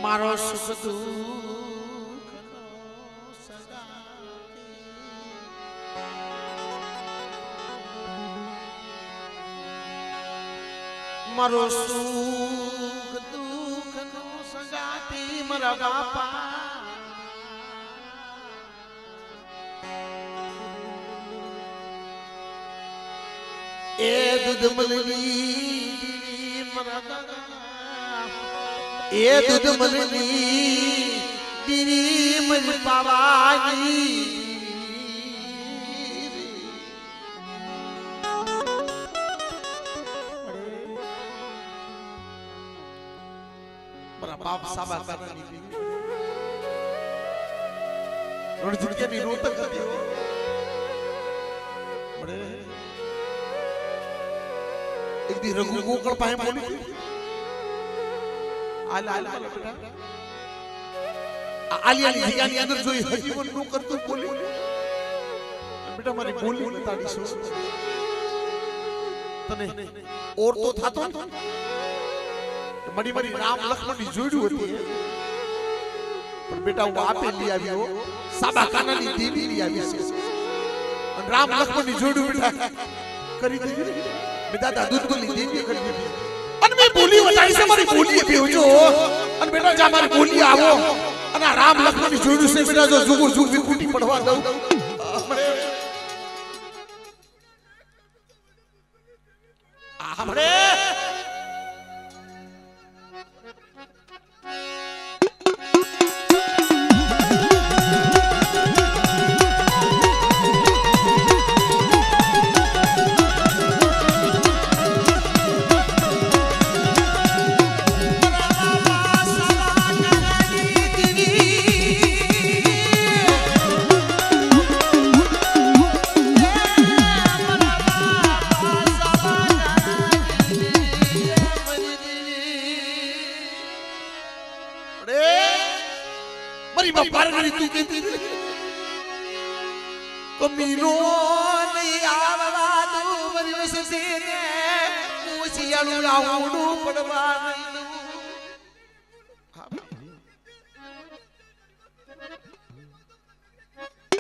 મારો સુખ દુઃખ મારો સુખ દુઃખ નો સંગાતી મારા બાપા એ દૂધ મલની મારા દાદા એ દૂધ મલની દીરી મલ પાવાની મારા બાપ સાબા કરવાની રણજુટિયાની રોતક હતી બડે एक दी रघु गोकल पाए बोली आला आला बेटा आली आली जगह ની અંદર જોઈ હજી પણ નો કરતો બોલી બેટા મારી બોલી તાડી છો તને ઓર તો થાતો મડી મડી રામ લક્ષ્મણ ની જોડ્યું હતી પણ બેટા હું આપે લઈ આવ્યો સાબા કાનાની દેવી લઈ આવી છે અને રામ લક્ષ્મણ ની જોડ્યું બેટા કરી દીધી बेटा दादू को ली देंगे कर दी अन मैं बोली बताई से हमारी बोली पे हो जो अन बेटा जा हमारी बोली आवो अन राम लक्ष्मण की जोड़ी से बेटा जो जुगु जुग विकुटी पढ़वा दो हमरे कमीनो नहीं आववा दो मरी वससे ने मुसियालू लावडू पडवा नहीं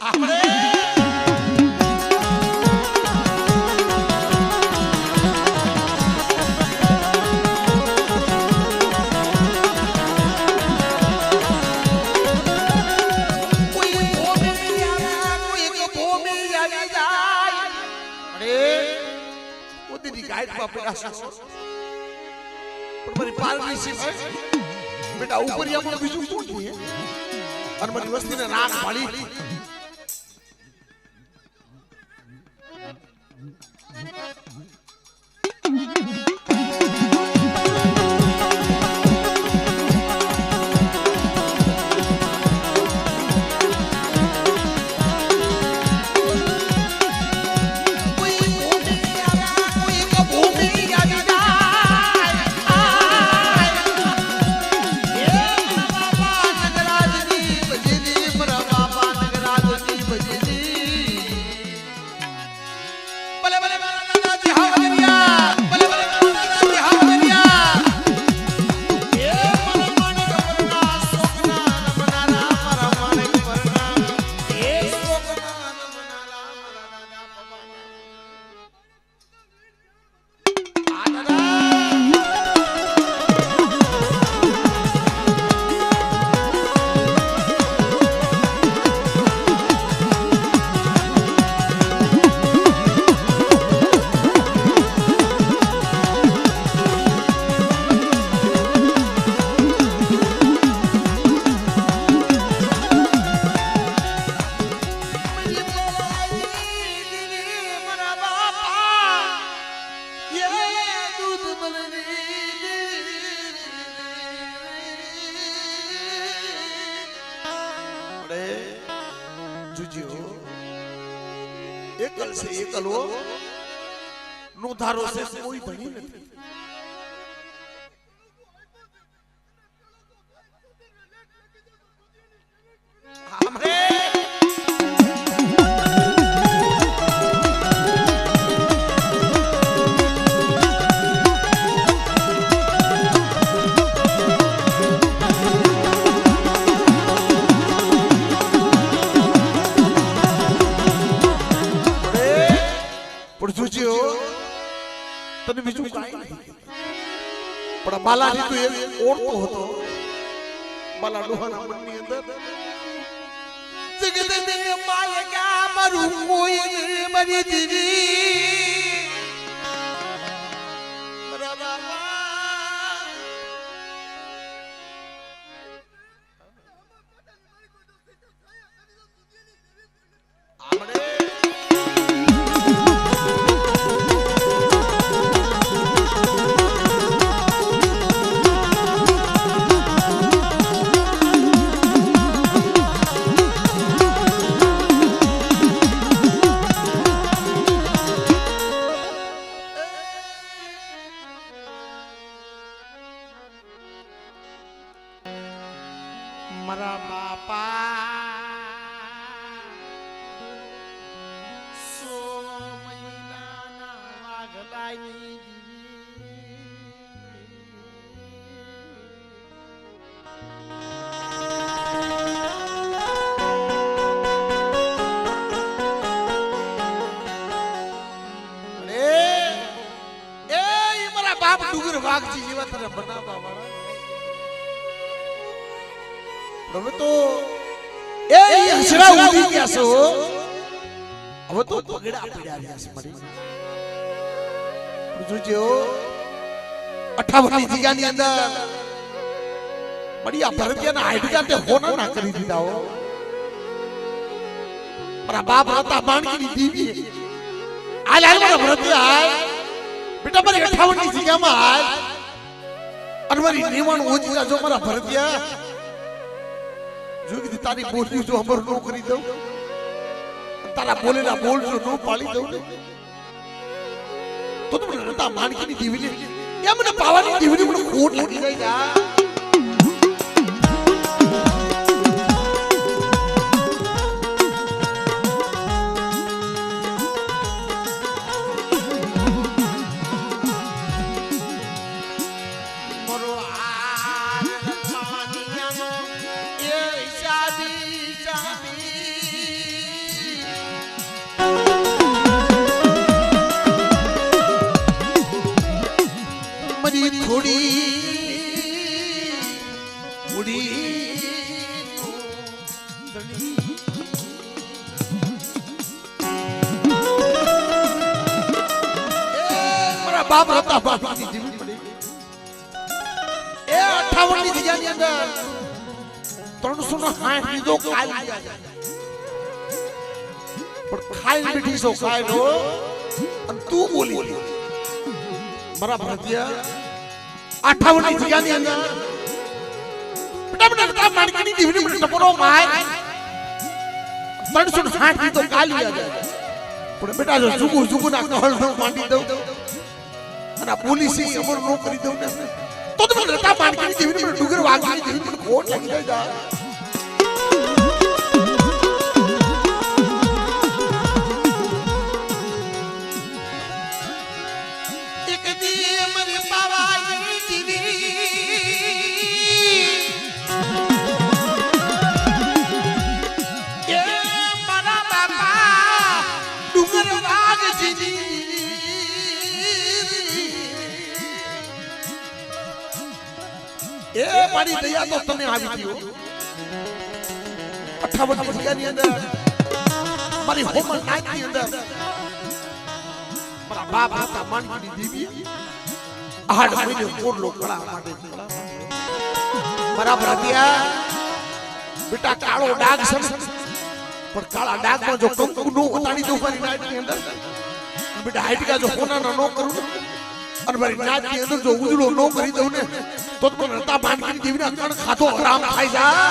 हमरे गाइड बाप बेटा पर मरी पालनी सी बेटा ऊपर या मुझे बीजू कौन है और मरी वस्ती ने राग पाली एकल से एकल हो नो धारो से कोई धनी नहीं हमरे બાલાજી તો એ ઓળતો હતો બાલા ડોહાના મનની અંદર જગત ને માલકા મારું કોઈ મારી દીવી બરાબર મારા બાપા સો મહિનાના વાઘલાની મારા બાપ ડુંગર વાઘજી જેવા તને બનાવવા વાળા હવે તો એ હસરા ઉડી ગયા છો હવે તો પગડા પડ્યા રહ્યા છે મારી જોજો 58 ની જગ્યાની અંદર બડી આ ભરતિયાના હાઈડકા તે હોના ના કરી દીધા હો મારા બાપ હતા માણકીની દીવી હાલ હાલ મારા ભરતિયા હાલ બેટા મારી 58 ની જગ્યામાં હાલ અને મારી નિવાણ ઓછી જો મારા ભરતિયા જો કે તારી બોલી જો અમર નો કરી દઉં તારા બોલેલા બોલ જો નો પાડી દઉં ને તો તમને રતા માણકીની દીવીને એમને પાવાની દીવીને મને ખોટ લાગી ગઈ જા બાપ હતા બાપની જીવી પડી એ 58 ની જગ્યાની અંદર 360 લીધો કાલ પણ ખાઈ બેઠી છો ખાઈ નો અને તું બોલી મારા ભરતિયા 58 ની જગ્યાની અંદર બેટા બેટા માણકીની દીવની મને ટપરો માર 360 લીધો કાલ પણ બેટા જો જુગુ ના કહળ નો માંડી દઉં અને પોલીસે અમર નો કરી દઉં ને તો તમે રતા માણકીની દેવીને મને ડુંગર વાઘની દેવીને મને ખોટ લાગી જાય એક દી મને પાવાની દેવી એ મારા બાપા ડુંગર વાઘજી એ મારી દયા તો તને આવી ગયો 58 ની જગ્યાની અંદર મારી હોમલ નાઈટની અંદર મારા બાપ હતા માણકીની દેવી આડ મહિને કોરલો કળા માટે મારા ભરતિયા બેટા કાળો ડાઘ છે પણ કાળા ડાઘમાં જો કંકુ નો ઉતારી દઉં મારી નાઈટની અંદર બેટા હાઈટકા જો હોનાના નો કરું અને મારી નાઈટની અંદર જો ઉજળો નો કરી દઉં ને તો તો રતા માનકીની દેવીના કણ ખાધો હરામ ખાઈ જા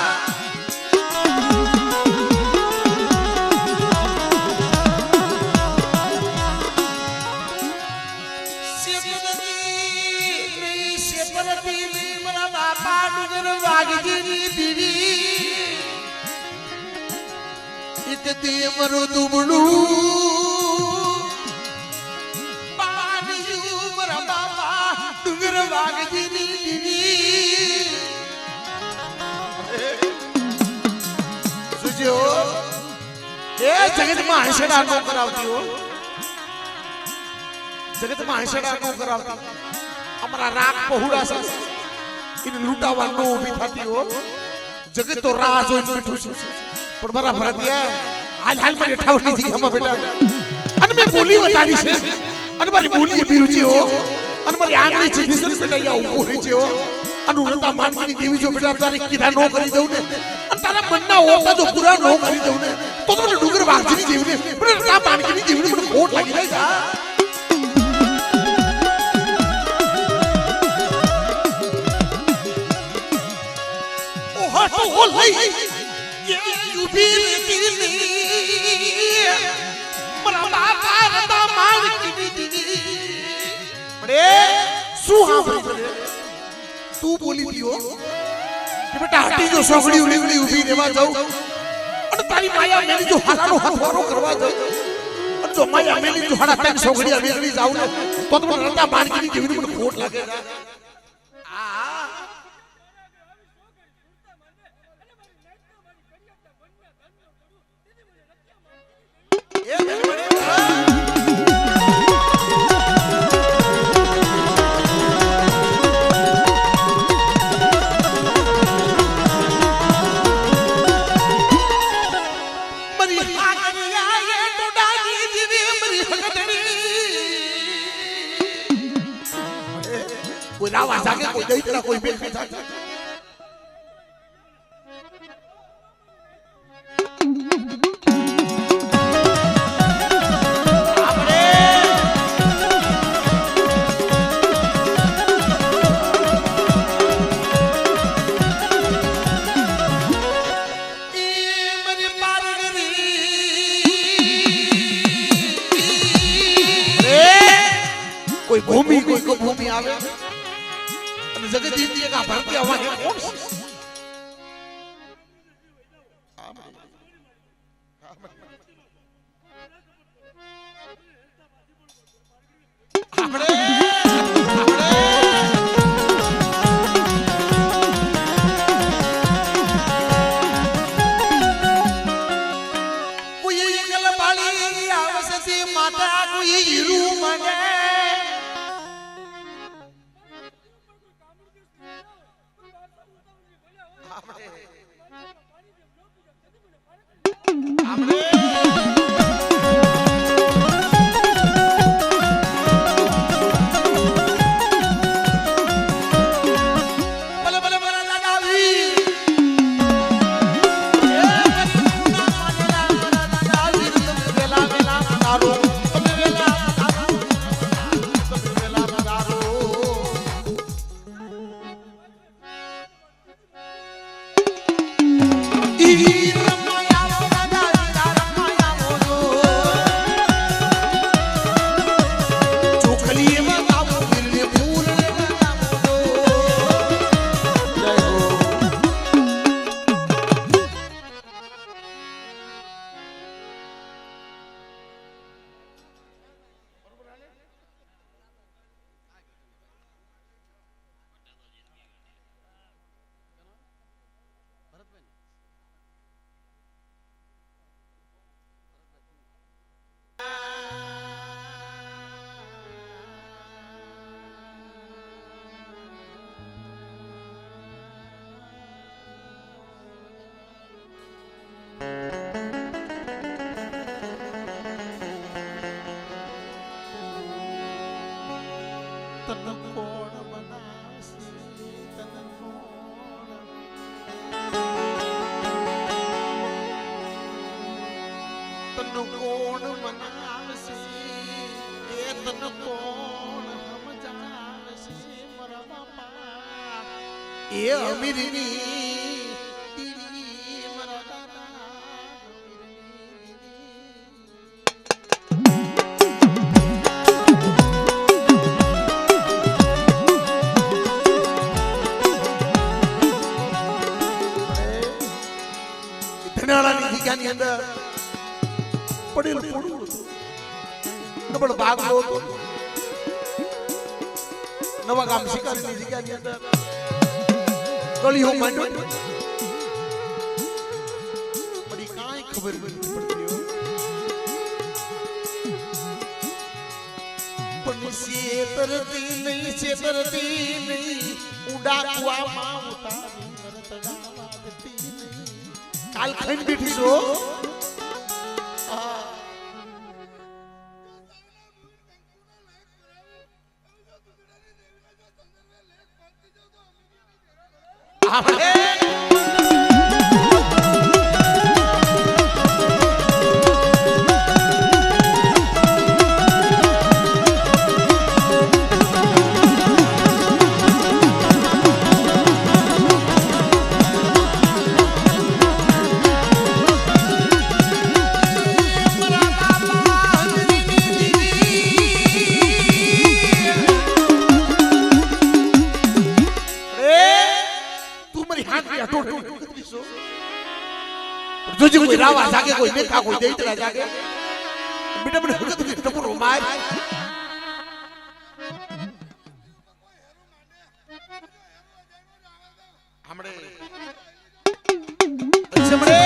સેપરતી મારા બાપા ડુંગર વાઘજીની દીવી એક દી મરો દુબળું પાડ્યું મારા બાપા ડુંગર વાઘજીની દીવી સુજો એ જગતમાં હંસડા નો કરાવતી હો જગતમાં હંસડા નો કરાવતી અમારા રાગ પહોળા છે એને લૂંટાવા નો ઊભી થતી હો જગત તો રાહ જોઈને બેઠું છે પણ મારા ભરતિયા હાલ મારી ઠાવની જગ્યામાં બેઠા અને મેં બોલી બતાવી છે અને મારી બોલી બીરું છે હો અને મારી આંગળી છે દિશર બેટા યા ઊભો રહી છે હો અને હું નતા માનની દેવી જો બેટા તારે કીધા નો કરી દઉં ને અને તારા મનના ઓરતા જો પૂરા નો કરી દઉં ને તો મને ડુંગર વાગજી દેવી ને પણ તા માનની દેવી મને ખોટ લાગી જાય ઓ હો લઈ યુબી તિરની મરા બાપા રતા માનકી દીદી બડે શું સાંભળી તું બોલી દીઓ કે બેટા હટી જો સોગડી ઉલીગડી ઊભી રહેવા જાઉં અને તારી માયા મેલી જો હારાનો હથવારો કરવા જાઉં અને જો માયા મેલી જો હારા તને સોગડી ઉલીગડી જાઉં ને તો મને રતા માનકી જેવી મને ખોટ લાગે કોઈ રાવા જાગે કોઈ દઈતરા કોઈ બેઠી જાગે કોઈ ભૂમિ કોઈ કો ભૂમિ આવે અને જગત ઇન્ડિયા કા ભરતી આવા હે કોણ આપણે કોઈ ગલ બાળી આવસે માતા કોઈ હીરું મને એ અમીરની દીદી મારા દાદા ધનાળાની જગ્યાની અંદર પડેલ પડું નબળ ભાગલો હતો નવા ગામ શિકારીની જગ્યાની અંદર ગળીઓ માંડો પડી કાંઈ ખબર પડતી પણ છેતરતી નહીં ઉડા કુવામાં ઉતારી નરતડા વાગતી નહીં કાલ ખાઈને બેઠી છો આપણે જોજો કોઈ રાવા જાગે કોઈ મેકા કોઈ દેતરા જાગે બેટા મને હકત કે ટપરો માર हमरे जमरे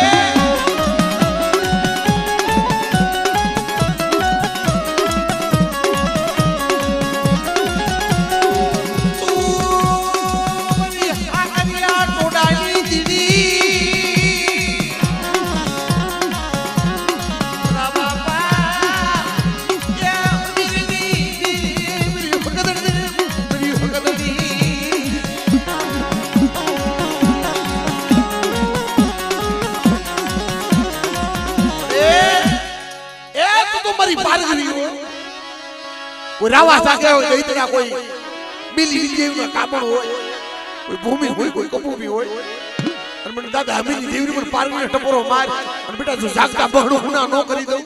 કોઈ રાવા જાગે હોય દૈતરા કોઈ બિલી દેવનો કામણ હોય કોઈ ભૂમિ હોય કોઈ કપૂબી હોય અને મને દાદા હમીની દેવની પર પારવીને ટપોરો માર અને બેટા જો જાગતા બહડો ગુના ન કરી દઉં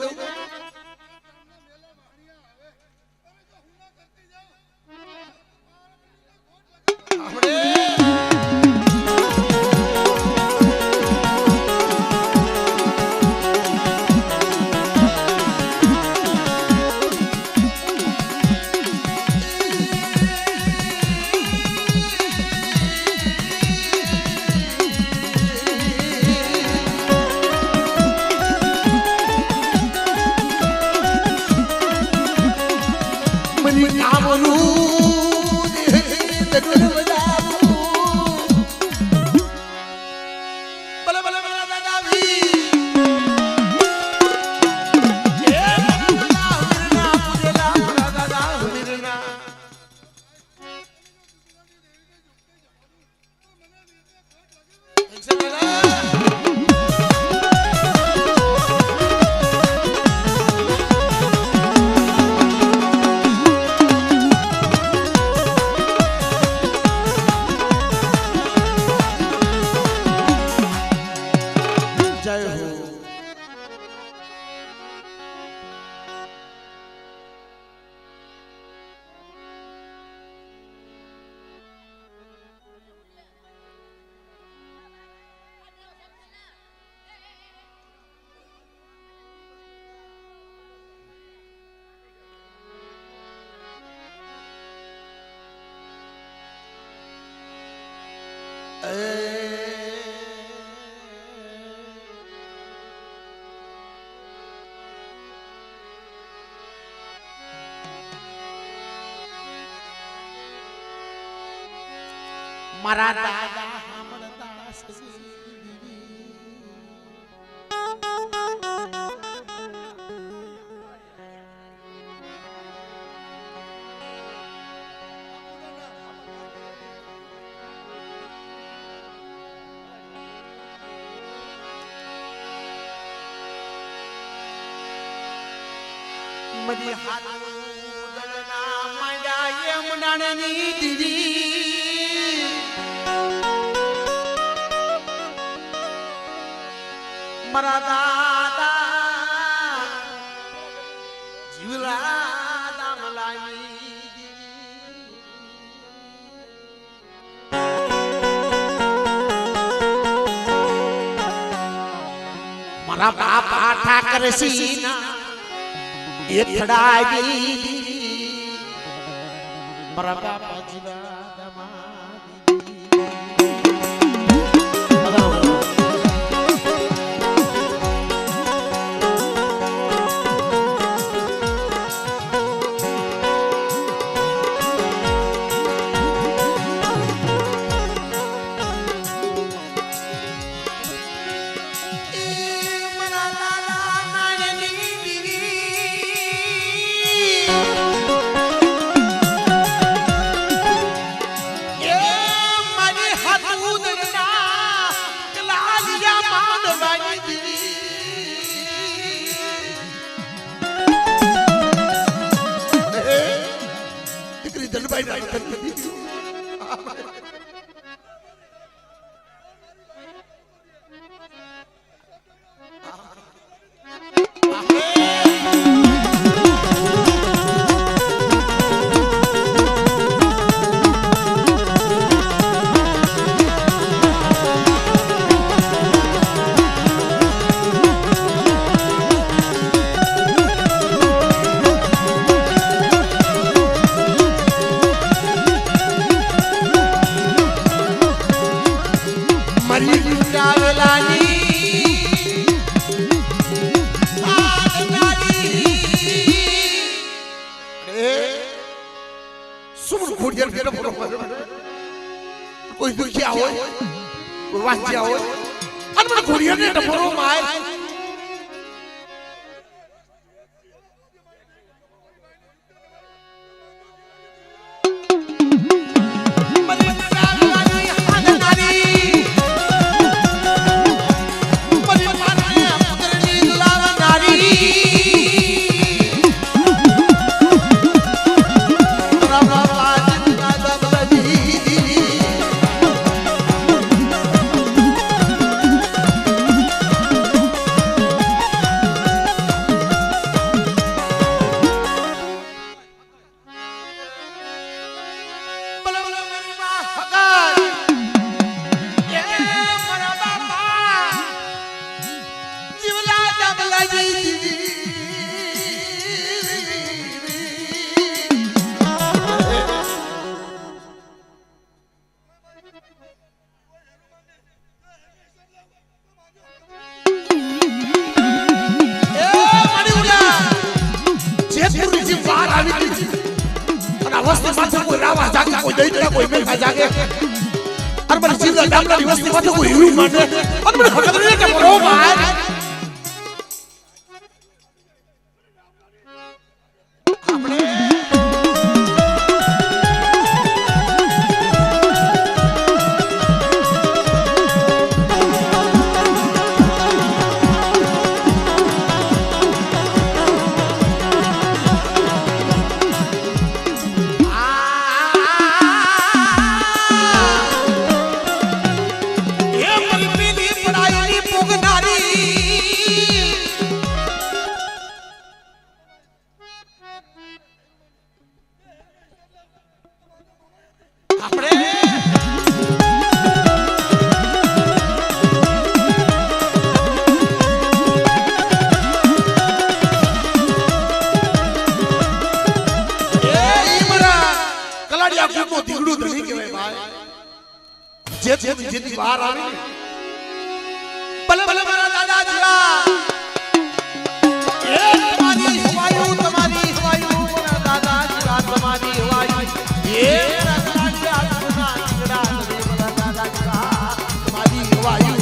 મારા દાદા હામળતા સસી મરી હાલો દળના માંડ્યા યમનાની દીદી મારા દાદા જીવલા દામલાની મારા બાપા ઠાકર સીના એથડાવી મારા બાપા જીવલા બૈરા કરી દીધી કોઈ દુખિયા હોય કોઈ વાંચ્યા હોય અને મને ઘોડિયાને ટપરો માર જેથી બહાર આવે ભલે ભલે મારા દાદા જીવા એ તમારી હવાયું મારા દાદા જીવા તમારી હવાયું એ મારા દાદા જીવા તમારી હવાયું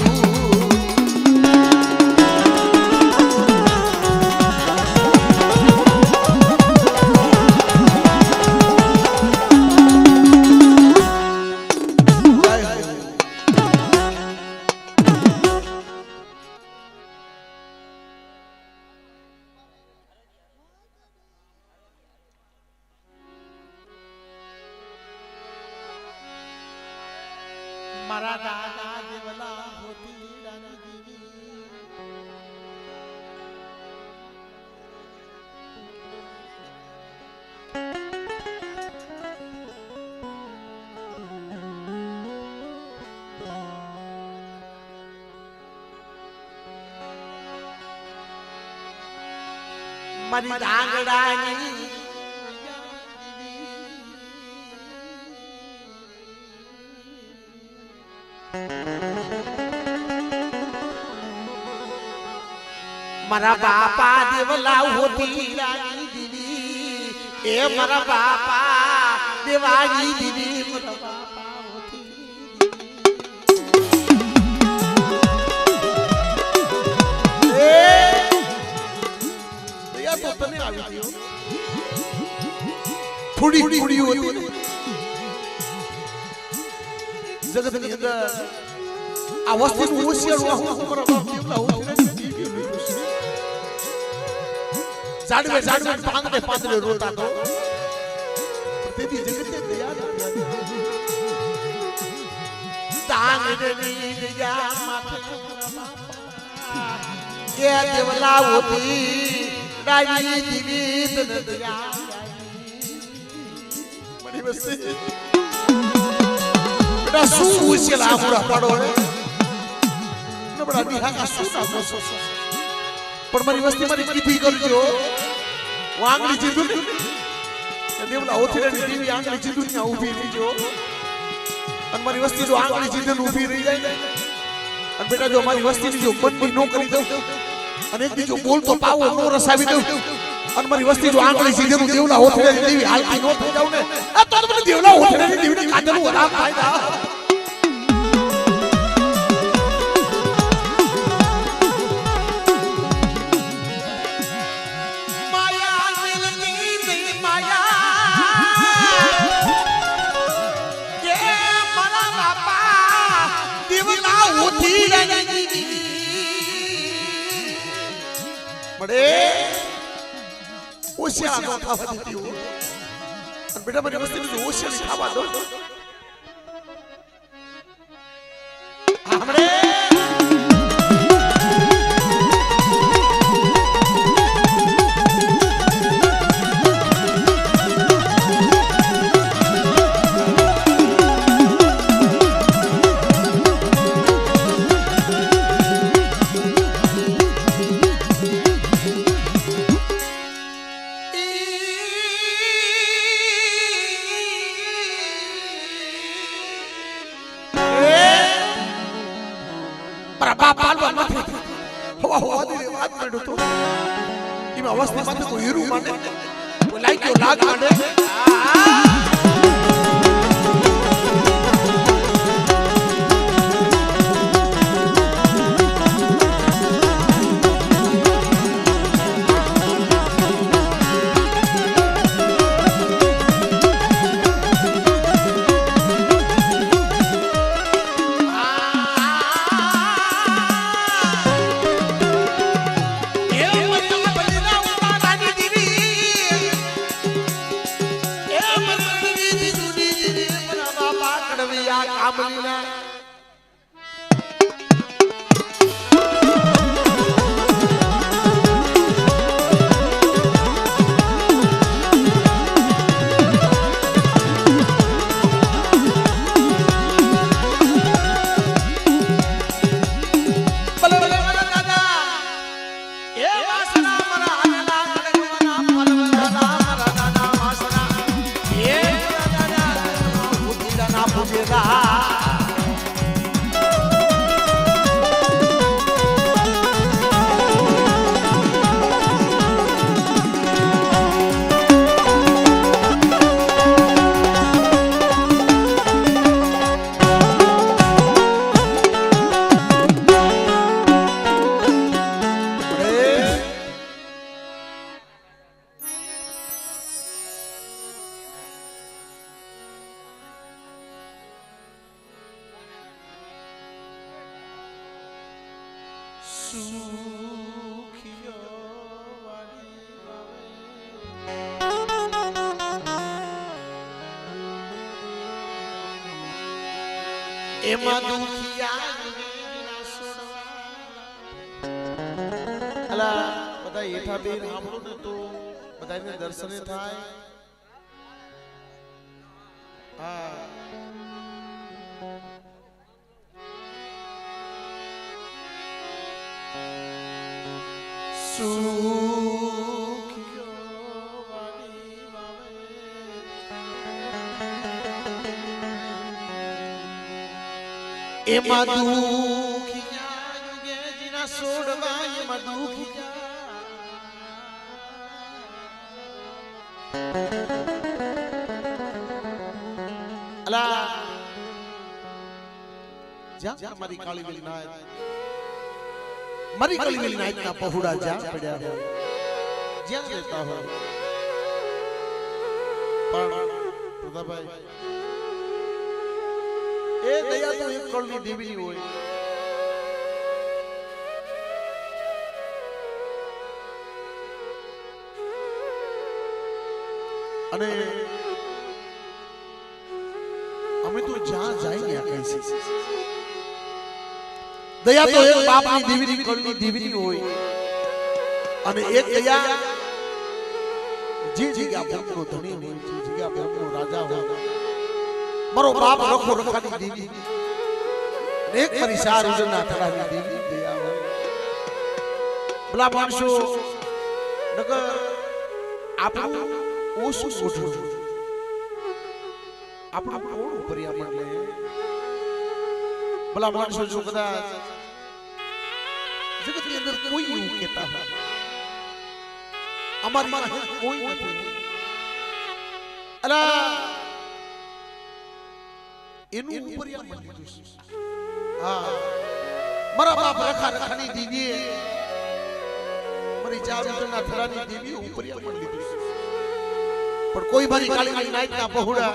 મારા દાદા દેવલા હોતી રાની મારી ડાંગડાની મારા બાપા દેવલા હોતી રાની દીદી એ મારા બાપા દેવાળી દીદી મારા બાપા હોતી એ યા તો તને આવી ગયો થોડી થોડી હોતી જગતની અંદર આ વસ્તુનું હોશિયાર હું મારા બાપ દેવલા હોતી જાડવે પાંદડે રોતા તો તેથી જગતે આંગણી ગયા માથે કે દેવલા હોતી ડાવી જીવિત નદયા મરી વસ્તી બેટા શું ઉછેલા આમુડા પાડો નબળા દિહાકા શું ના બોસો પણ મારી વસ્તી મારી કીધી કરજો હું આંગળી જીધું દેવલા ઓથરેની દેવી આંગળી જીધું ત્યાં ઊભી રહીજો અને મારી વસ્તી જો આંગળી જીધું ઊભી રહી જાય અને બેટા જો મારી વસ્તીની જો મનની નો કરી દઉં અને એક બીજો બોલતો પાવો નો રસાવી દઉં અને મારી વસ્તી જો આંગળી જીધું દેવલા ઓથરેની દેવી હાલતી નો થઈ જાવ ને આ તો મને દેવલા ઓથરેની દેવીને કાઢવાનું આરામ થાય बड़े ओशिया नो खावा देती हूँ और बेटा मेरी वस्ती में ओशिया नहीं खावा दो हमरे अवस्था में कोई हीरो माने कोई लाइक यो लाग माने एमा दुखिया अला બધા એઠા બે સાંભળો ને તો બધાને દર્શને થાય હા એમાં દુખિયા યુગે જીના છોડવા એમાં દુખિયા અલા જ્યાં મારી કાળી વેલી નાય મારી કાળી વેલી નાય ના પહોડા જ્યાં પડ્યા જ્યાં રહેતા હોય પણ પ્રતાપભાઈ એ દયા તો એક કળની દેવીની હોય અને અમે તો જ્યાં જાય ને કહીશું દયા તો એક બાપની દીવીની કળની દીવીની હોય અને એક દયા જે જગ્યા ભક્તનો ધણી હોય જે જગ્યા ભક્તનો રાજા હોય મારો બાપ રખો રખાની દીવી એક પરિસાર ઉજના થરાની દીવી દયા હોય ભલા માણસો નકર આપણું ઓછું ઓછું આપણું કોણ પર્યાવરણ લે ભલા માણસો જો કદાચ જગતની અંદર કોઈ એવું કહેતા હોય અમારી કોઈ નથી અલા એનું પર્યાવરણ લીધું હા મારા બાપ રખા રખાની દીવીએ મારી ચારુતના થરાની દીવીએ પર્યાવરણ લીધું પણ કોઈ મારી કાળી નાઈટના બહુડા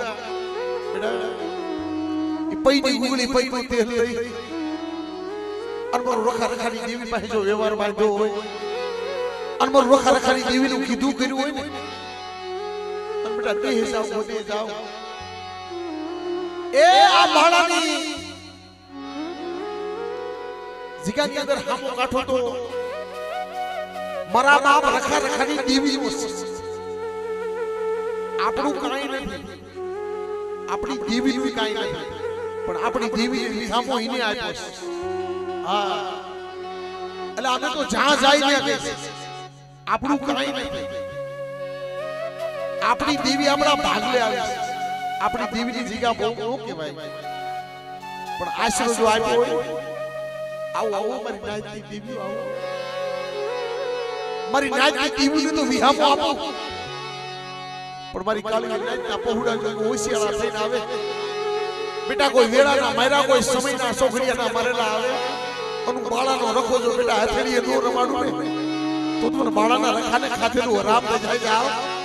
પૈની ગુગલી પૈનું તેલ લઈ અનમર રખા રખાની દેવી પાસે જો વ્યવહાર બાંધ્યો હોય અનમર રખા રખાની દેવીનું કીધું કર્યું હોય ને અને બેટા તે હિસાબ મોદે જાવ એ આ બાળાની જીગાની અંદર હામો કાઠો તો મારા બાપ રખા રખાની દેવી આપણું કાંઈ નથી આપણી દેવીનું કાંઈ નથી પણ આપણી દેવી વિહામો ઈને આપ્યો છે હા એટલે અમે તો જ્યાં જાય ને આપણું કાંઈ નથી આપણી દેવી આપણા ભાગલે આવે છે આપણી દેવીની જગ્યા બહુ ન કહેવાય પણ આશરો જો આપ્યો હોય આવો આવો મારી નાયતની દેવી આવો મારી નાયતની દેવીને તો વિહામો આપો પણ મારી કાળી નાયતના પહોળા જો હોશિયારા થઈને આવે બેટા કોઈ વેળાના માર્યા કોઈ સમયના સોખડિયાના મરેલા આવે અનુ બાળાનો રખો જો બેટા હથેળીએ નો રમાડું ને તો તમને બાળાના રખાને ખાધેલું આરામ થઈ જાય જાવ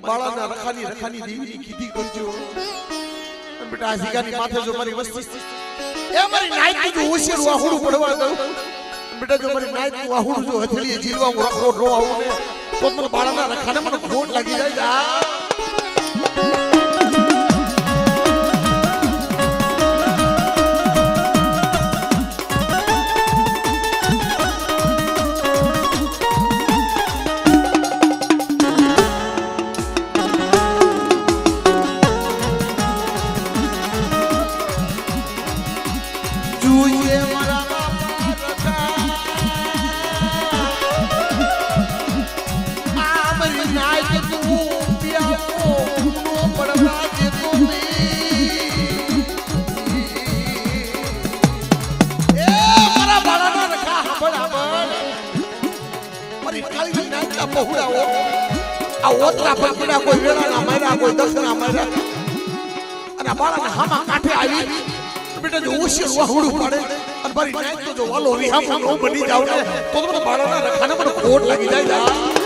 બાળાના રખાની દેવીની કીધી કરજો અને બેટા આ જીગાની માથે જો મારી વસ્તી એ મારી નાઈટ જો હોશિયાર વાહુડું પડવા દઉં બેટા જો મારી નાઈટ વાહુડું જો હથેળીએ જીરવા હું રખો રો આવું ને તો મને બાળાના રખાને મને ખોટ લાગી જાય ઓતરા પકડ્યા કોઈ વેળાના માર્યા કોઈ દસના માર્યા અને બાળાને હામા કાંઠે આવી બેટા જો હોશિયાર વાહુડું પડે અને મારી નાઈટ તો જો વાલો વિહામો નો બની જાવ ને તો મને બાળાના રખાને મને ખોટ લાગી જાય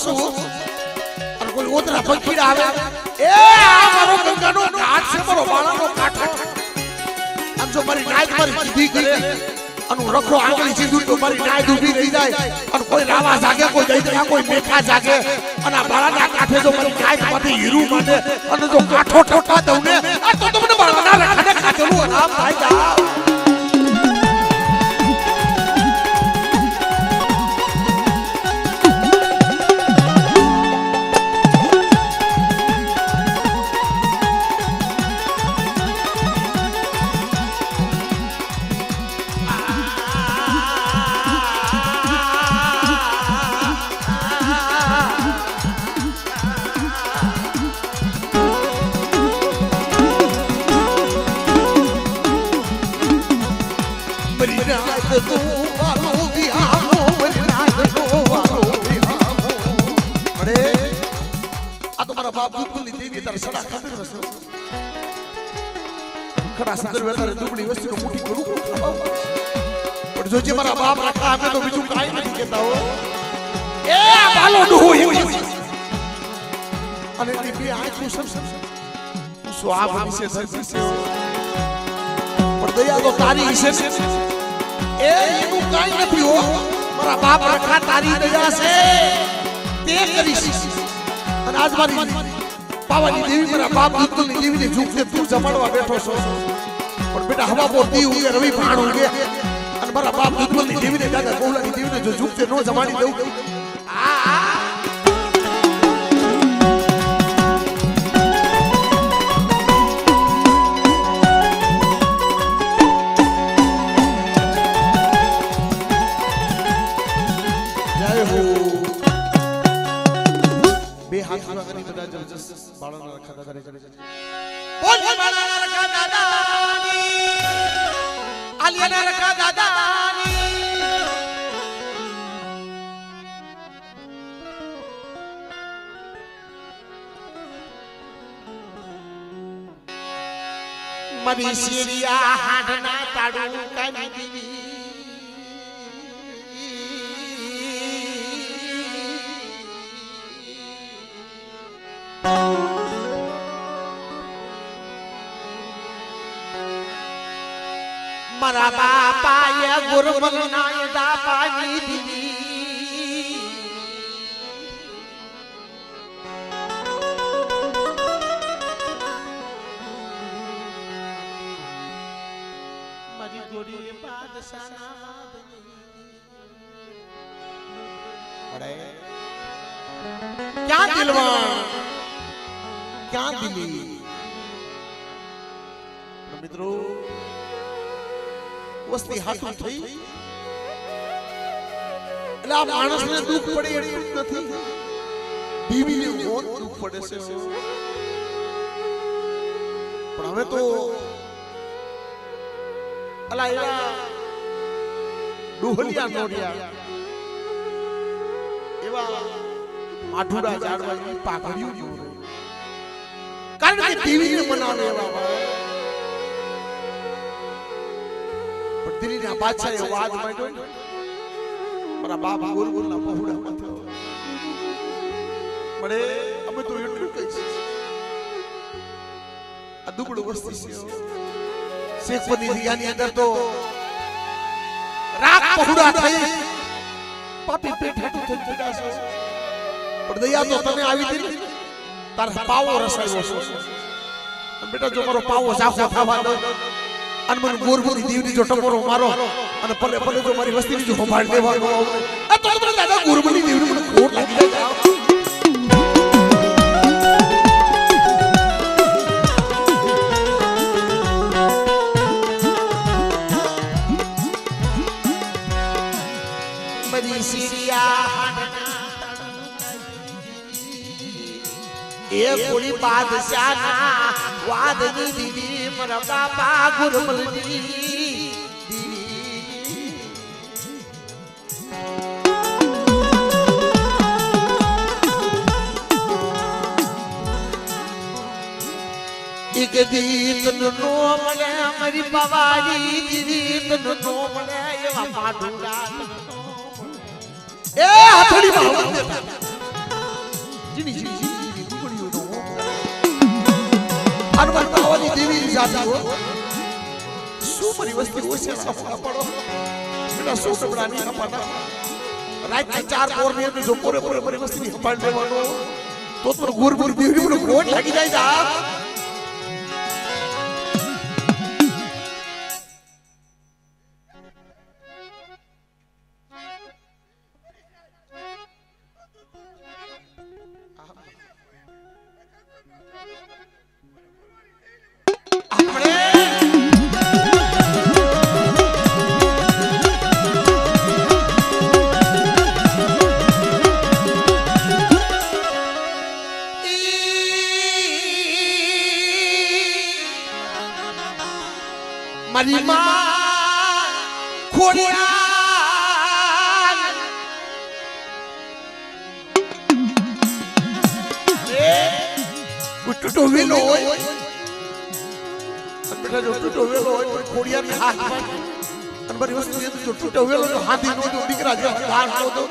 પશુ અને કોઈ ઓતરા પંખીડા આવે એ આ મારો ગંગાનો ઘાટ છે મારો બાળાનો કાંઠો આમ જો મારી નાય મારી સીધી કરે અને રખો આંગળી સીધું તો મારી નાય ઊભી રહી જાય અને કોઈ રાવા જાગે કોઈ જઈ જાય કોઈ મેખા જાગે અને આ બાળાના કાંઠે જો મારી નાય માંથી હીરું માંડે અને જો કાંઠો ઠોકા દઉં ને આ તો તમને બાળાના રખાને ખાધેલું રામ ભાઈ જા જોજે મારા બાપ રાખા અમે તો બીજું કાઈ નથી કહેતા હો એ આ બાલો ડોહો અને ની બે આંખો સ્વાબ વિશે ધરતી છે પણ દયા તો તારી વિશે એ એનું કાઈ નથી હો મારા બાપ રાખા તારી દયા છે તે કરીશ અને આજ મારી પાવાની દેવી મારા બાપ દૂતની દેવીને ઝૂકને તું જમાડવા બેઠો છો પણ બેટા હવા બહુ દી ઉગે રવિ ભાણ ઉગે અને મારા બાપ દૂતની દેવીને દાદા ગોલાની દેવીને જો ઝૂકતે નો જમાડી દઉં જય હો બે હાથ ખડા કરી બધા જબરજસ્ત બાળાના રખા દાદા રે બોલ બાળાના રખા દાદાની આલિયાના રખા દાદાની મરી શિરિયા હાડના તાડું કાની દીવી મારા બાપાએ ગુરમલ નાય દાપાની દીદી મારી ગોરી બાદશાહના વાદની ક્યાં દિલવાન ક્યાં દિલી મિત્રો વસ્તી હાથું થઈ એટલે આ માણસને દુઃખ પડે એટલું નથી બીવીને મોત દુઃખ પડે છે પણ હવે તો અલા એવા ડોહલિયા નોડિયા એવા માઠુડા ઝાડવાની પાઘડીઓ જોવે કારણ કે બીવીને મનાવે એવા દિલ્હીના બાદશાહે વાદ માંડ્યો મારા બાપ ગુરુના પહોળામાં થયો મળે અમે તો એટલું કહીશ આ દુબળું વસ્તી છે શેખપની દિયાની અંદર તો રાખ પહોળા થઈ પાપી પેટ હાટું થઈ પડ્યા છે પણ દયા તો તને આવી હતી તારા પાવો રસાયો છે બેટા જો મારો પાવો સાફો થવા દો અને મને ગોરગોરી દેવની જો ટકોરો મારો અને ભલે ભલે જો મારી વસ્તીની જો સંભાળ લેવાનો આ તો મને દાદા ગોરગોરી દેવની મને ખોટ લાગી જાય મરી સિરિયા એ કોળી બાદશાહના વાદની દીદી મારા બાપા ગુરમલની એક દીત નો મળે મારી પવારી દીત નો મળે એવા પાડુડા એ હથડી માં જીની જીની જીની ગુગળીઓ નો અનવર પાવાની દેવી જાતી હો શું મારી વસ્તી ઓછે સફળ પડો બેટા શું ટબડાની હપાના રાત ના 4 પોર ને જો પૂરે પૂરે મારી વસ્તી ની હપાડ લેવાનો તો ગુર ગુર દેવી નો કોટ લાગી જાય જા મારી માં ખોડિયાર ટૂટો વેલો હોય બેટા જો ટૂટો વેલો હોય તો ખોડિયાર ની હાથ માં અને બધી વસ્તુ એ જો ટૂટો વેલો તો હાથી નો તો દીકરા જે ધાર નો તો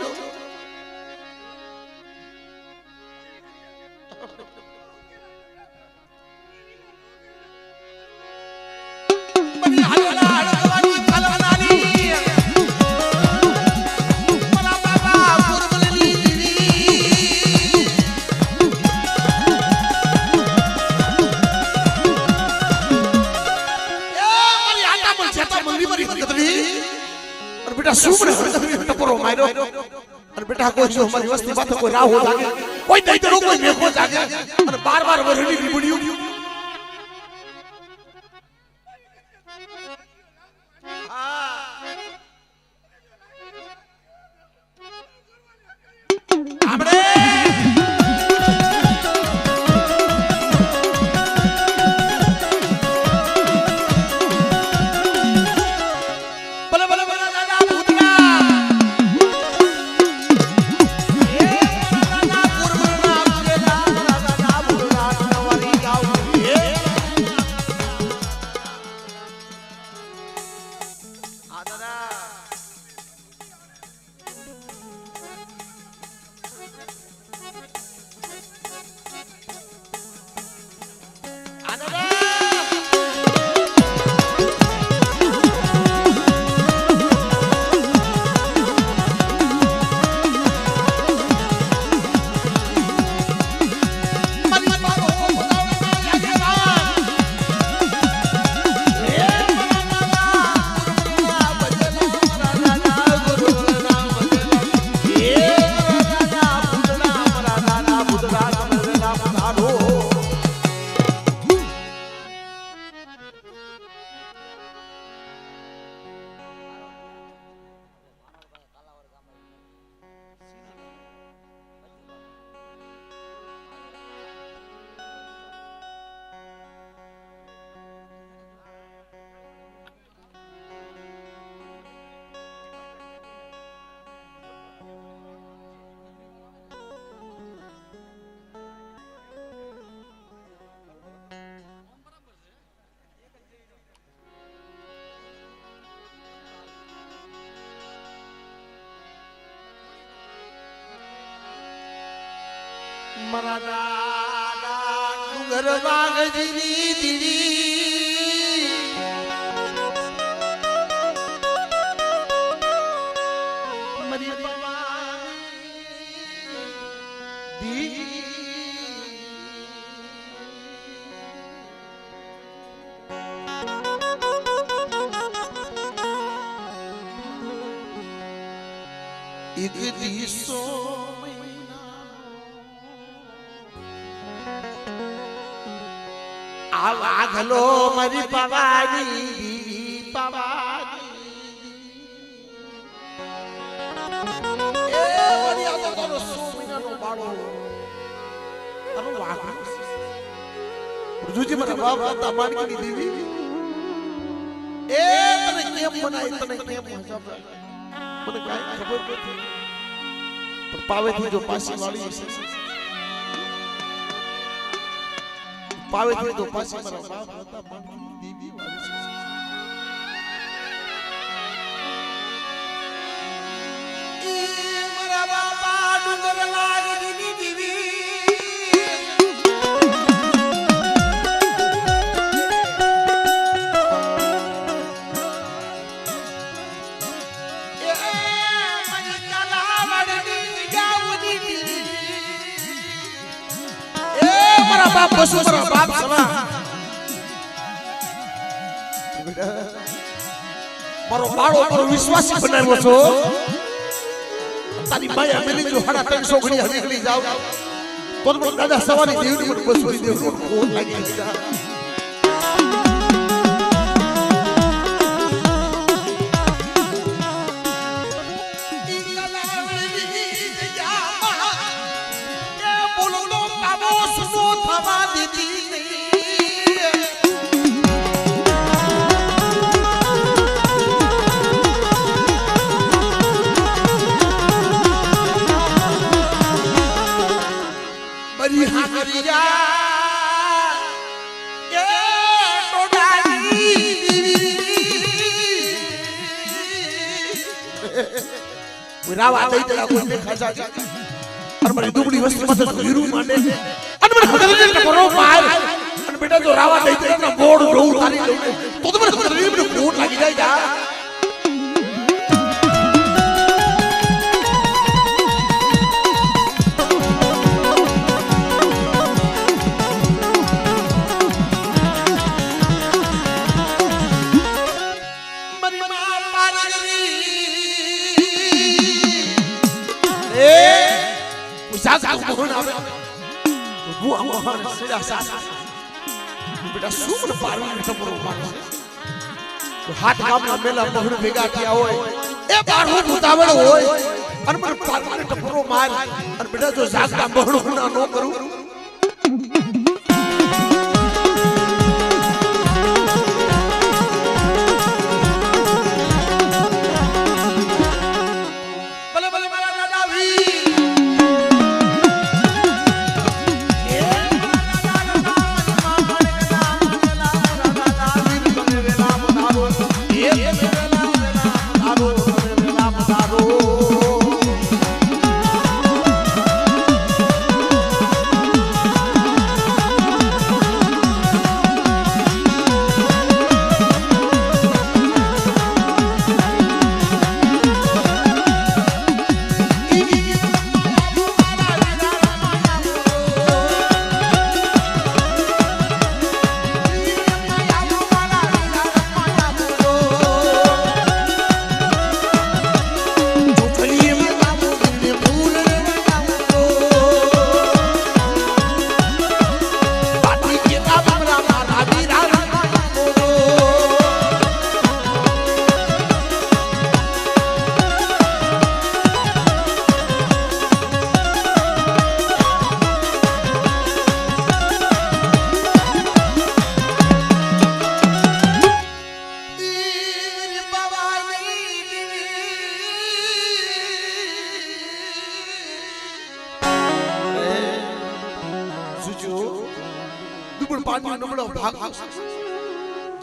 ટપરો માર્યો અને બેટા કોઈ જો અમારી વસ્તી માથે કોઈ રાહો લાગે કોઈ દઈ દરો કોઈ મેખો જાગે અને બાર બાર વરડી નીબડ્યું આપણે મારા દાદા ડુંગર વાગજીની દીડી મારી ભવાની દીદી એક દિવસો આગલો મારી પવાની દીવી પવાની એ વળી આ તો તારો 100 મહિનાનો બાળો તારો વાઘ જુજી મને બાપ હતા માનકી દીવી એ તને કેમ બનાય તને કેમ મજા મને કાઈ ખબર નથી પણ પાવેથી જો પાછી વાળી પાવે તો પાછી મારા બાપ હતા માનકી દેવી વાળી છે મારા બાપા ડુંગર લાગી દીવી બાપ વસુંધરા બાપ સમા મારો બાળો મારો વિશ્વાસી બનાવ્યો છો તારી માયા મેલી જો 350 ઘડી હવે નીકળી જાવ તો મને દાદા સવારી દેવની મને બસોરી દેવનો ફોન લાગી ગયા રાવા દઈ દેલા કોઈ દેખા જાય અને મારી દુબળી વસ્તી માં તો હીરું માંડે અને મને હદરે કરો માર અને બેટા જો રાવા દઈ દેલા બોડ રોઉ તારી લઉં તો મને હદરે મને કોટ લાગી જાય જા હાથ ગામના મેલા બહુ ભેગા થયા હોય એ બાળું ઉતાવળ હોય અને મને પારવાને ટપરો માર અને બેટા જો જાગતા બહણું ના નો કરું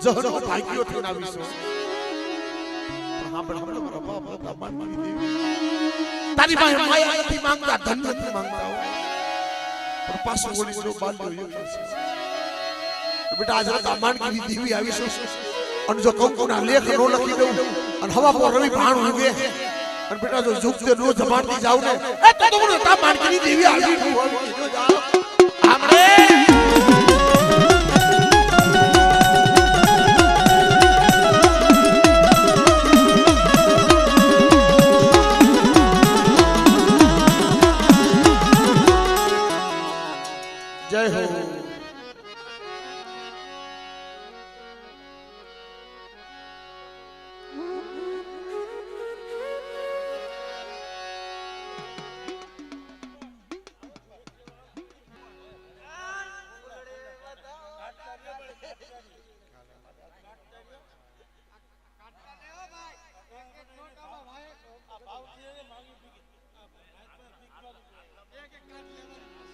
જહરો ભાગ્યો થઈને આવીશો તારી પાસે માયા નથી માંગતા ધન નથી માંગતા પણ પાછો ઓલી જો બાંધ્યો બેટા આજ રાત માંડકી દેવી આવીશો અને જો કંકુના લેખ નો લખી દઉં અને હવા પર રવિ ભાણ ઉગે અને બેટા જો ઝુકતે નો જમાડતી જાવ ને એ તો મને તા માંડકી દેવી આવી આમરે જય હો